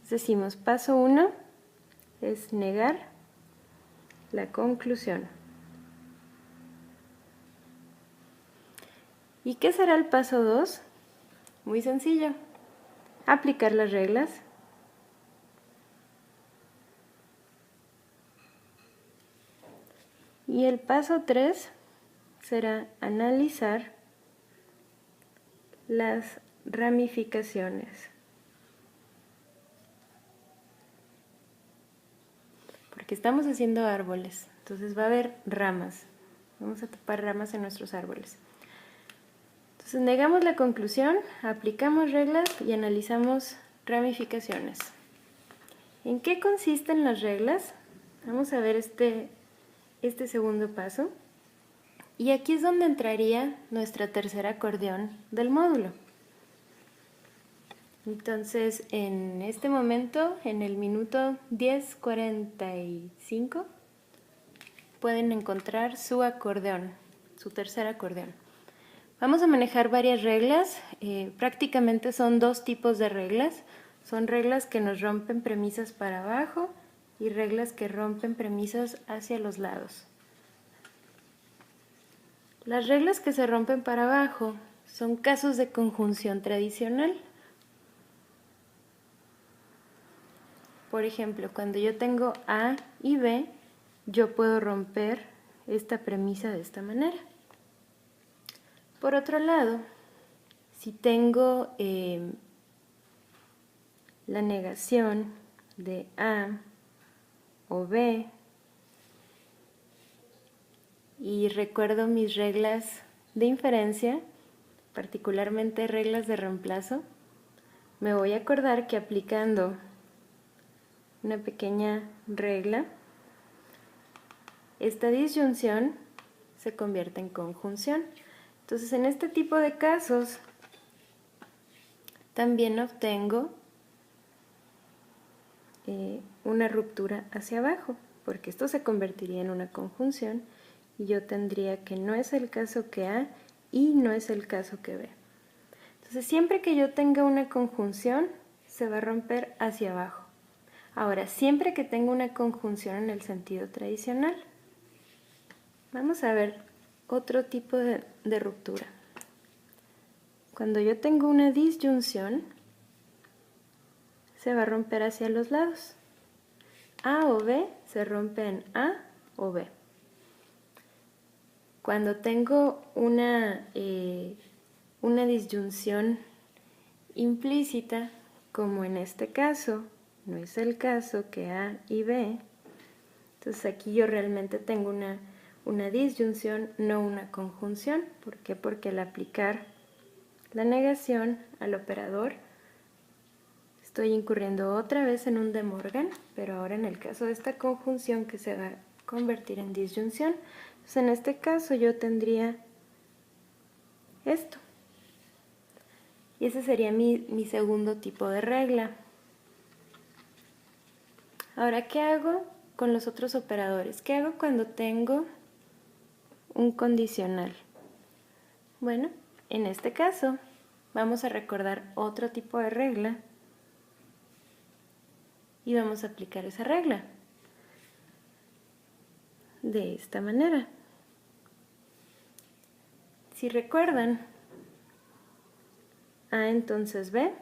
Decimos, paso 1 es negar la conclusión. ¿Y qué será el paso 2? Muy sencillo, aplicar las reglas. Y el paso 3 será analizar las ramificaciones. Porque estamos haciendo árboles, entonces va a haber ramas. Vamos a tapar ramas en nuestros árboles. Entonces negamos la conclusión, aplicamos reglas y analizamos ramificaciones. ¿En qué consisten las reglas? Vamos a ver este segundo paso. Y aquí es donde entraría nuestra tercera acordeón del módulo. Entonces, en este momento, en el minuto 10:45, pueden encontrar su acordeón, su tercer acordeón. Vamos a manejar varias reglas, prácticamente son dos tipos de reglas. Son reglas que nos rompen premisas para abajo y reglas que rompen premisas hacia los lados. Las reglas que se rompen para abajo son casos de conjunción tradicional. Por ejemplo, cuando yo tengo A y B, yo puedo romper esta premisa de esta manera. Por otro lado, si tengo la negación de A o B, y recuerdo mis reglas de inferencia, particularmente reglas de reemplazo, me voy a acordar que aplicando una pequeña regla, esta disyunción se convierte en conjunción. Entonces, en este tipo de casos, también obtengo una ruptura hacia abajo, porque esto se convertiría en una conjunción y yo tendría que no es el caso que A y no es el caso que B. Entonces, siempre que yo tenga una conjunción, se va a romper hacia abajo. Ahora, siempre que tenga una conjunción en el sentido tradicional, vamos a ver otro tipo de ruptura. Cuando yo tengo una disyunción, se va a romper hacia los lados. A o B se rompe en A o B. Cuando tengo una disyunción implícita, como en este caso, no es el caso que A y B, entonces aquí yo realmente tengo una disyunción, no una conjunción. ¿Por qué? Porque al aplicar la negación al operador, estoy incurriendo otra vez en un De Morgan, pero ahora en el caso de esta conjunción que se va a convertir en disyunción. Entonces, en este caso yo tendría esto. Y ese sería mi segundo tipo de regla. Ahora, ¿qué hago con los otros operadores? ¿Qué hago cuando tengo un condicional? Bueno, en este caso vamos a recordar otro tipo de regla y vamos a aplicar esa regla de esta manera. Si recuerdan, A entonces B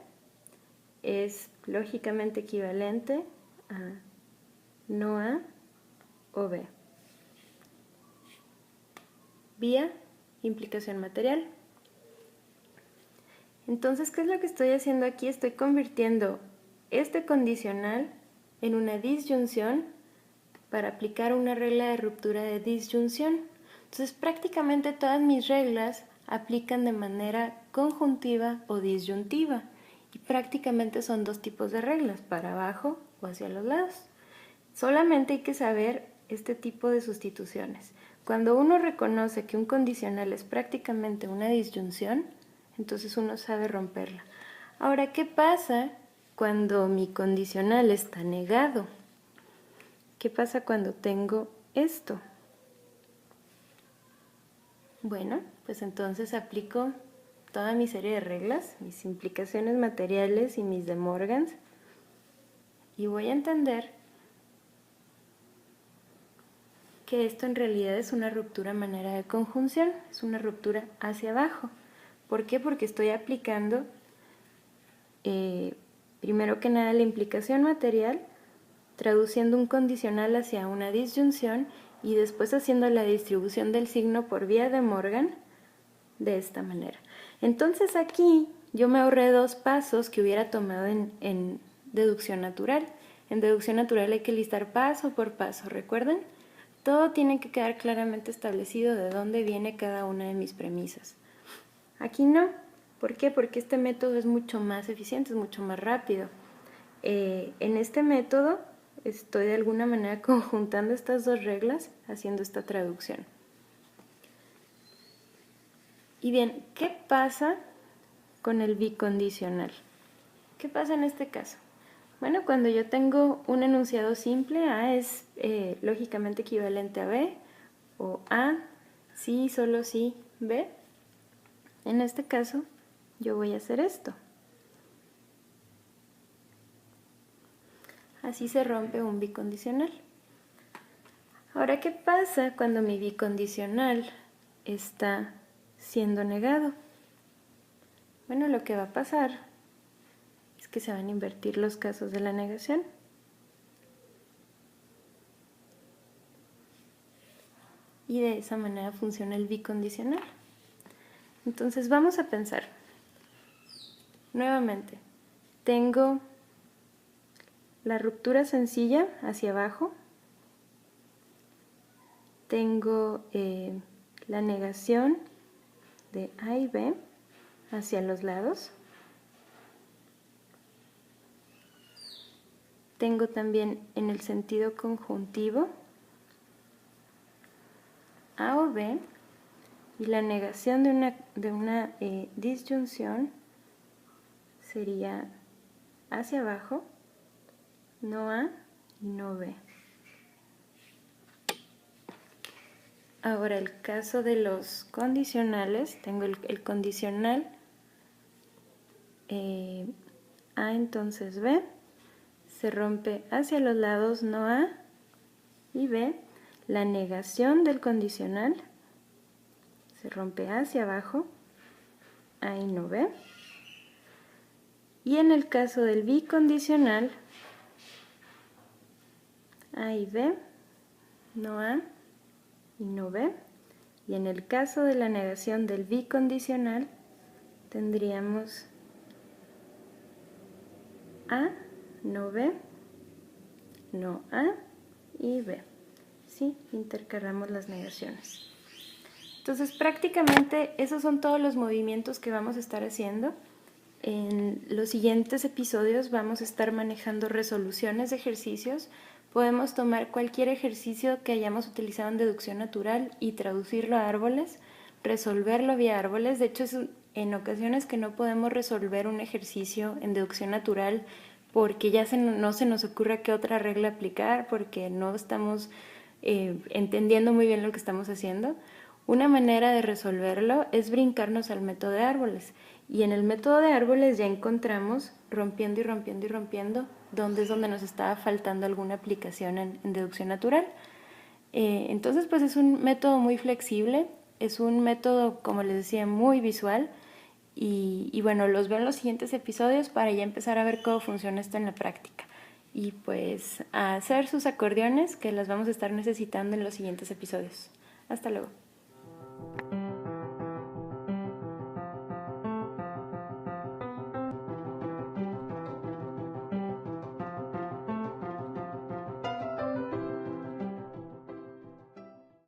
es lógicamente equivalente a no A o B. Vía implicación material. Entonces, ¿qué es lo que estoy haciendo aquí? Estoy convirtiendo este condicional en una disyunción para aplicar una regla de ruptura de disyunción. Entonces, prácticamente todas mis reglas aplican de manera conjuntiva o disyuntiva. Y prácticamente son dos tipos de reglas, para abajo o hacia los lados. Solamente hay que saber este tipo de sustituciones. Cuando uno reconoce que un condicional es prácticamente una disyunción, entonces uno sabe romperla. Ahora, ¿qué pasa cuando mi condicional está negado? ¿Qué pasa cuando tengo esto? Bueno, pues entonces aplico toda mi serie de reglas, mis implicaciones materiales y mis De Morgans, y voy a entender que esto en realidad es una ruptura a manera de conjunción, es una ruptura hacia abajo. ¿Por qué? Porque estoy aplicando, primero que nada, la implicación material, traduciendo un condicional hacia una disyunción y después haciendo la distribución del signo por vía de Morgan de esta manera. Entonces aquí yo me ahorré 2 pasos que hubiera tomado en deducción natural. En deducción natural hay que listar paso por paso, ¿recuerdan? Todo tiene que quedar claramente establecido de dónde viene cada una de mis premisas. Aquí no. ¿Por qué? Porque este método es mucho más eficiente, es mucho más rápido. En este método estoy de alguna manera conjuntando estas 2 reglas, haciendo esta traducción. Y bien, ¿qué pasa con el bicondicional? ¿Qué pasa en este caso? Bueno, cuando yo tengo un enunciado simple, A es lógicamente equivalente a B, o A, sí, solo sí, B. En este caso, yo voy a hacer esto. Así se rompe un bicondicional. Ahora, ¿qué pasa cuando mi bicondicional está siendo negado? Bueno, lo que va a pasar es que se van a invertir los casos de la negación. Y de esa manera funciona el bicondicional. Entonces vamos a pensar. Nuevamente, tengo la ruptura sencilla hacia abajo. Tengo la negación de A y B hacia los lados. Tengo también en el sentido conjuntivo A o B y la negación de una disyunción sería hacia abajo, no A y no B. Ahora el caso de los condicionales, tengo el condicional A entonces B, se rompe hacia los lados no A y B, la negación del condicional se rompe hacia abajo, A y no B, y en el caso del bicondicional, A y B, no A y no B, y en el caso de la negación del bicondicional tendríamos A, no B, no A y B. ¿Sí? Intercalamos las negaciones. Entonces prácticamente esos son todos los movimientos que vamos a estar haciendo. En los siguientes episodios vamos a estar manejando resoluciones de ejercicios. Podemos tomar cualquier ejercicio que hayamos utilizado en deducción natural y traducirlo a árboles, resolverlo vía árboles. De hecho, es en ocasiones que no podemos resolver un ejercicio en deducción natural porque ya no se nos ocurre qué otra regla aplicar, porque no estamos entendiendo muy bien lo que estamos haciendo. Una manera de resolverlo es brincarnos al método de árboles. Y en el método de árboles ya encontramos rompiendo y rompiendo y rompiendo dónde es donde nos estaba faltando alguna aplicación en deducción natural. Entonces, pues es un método muy flexible, es un método, como les decía, muy visual. Y bueno, los veo en los siguientes episodios para ya empezar a ver cómo funciona esto en la práctica. Y pues a hacer sus acordeones que las vamos a estar necesitando en los siguientes episodios. Hasta luego.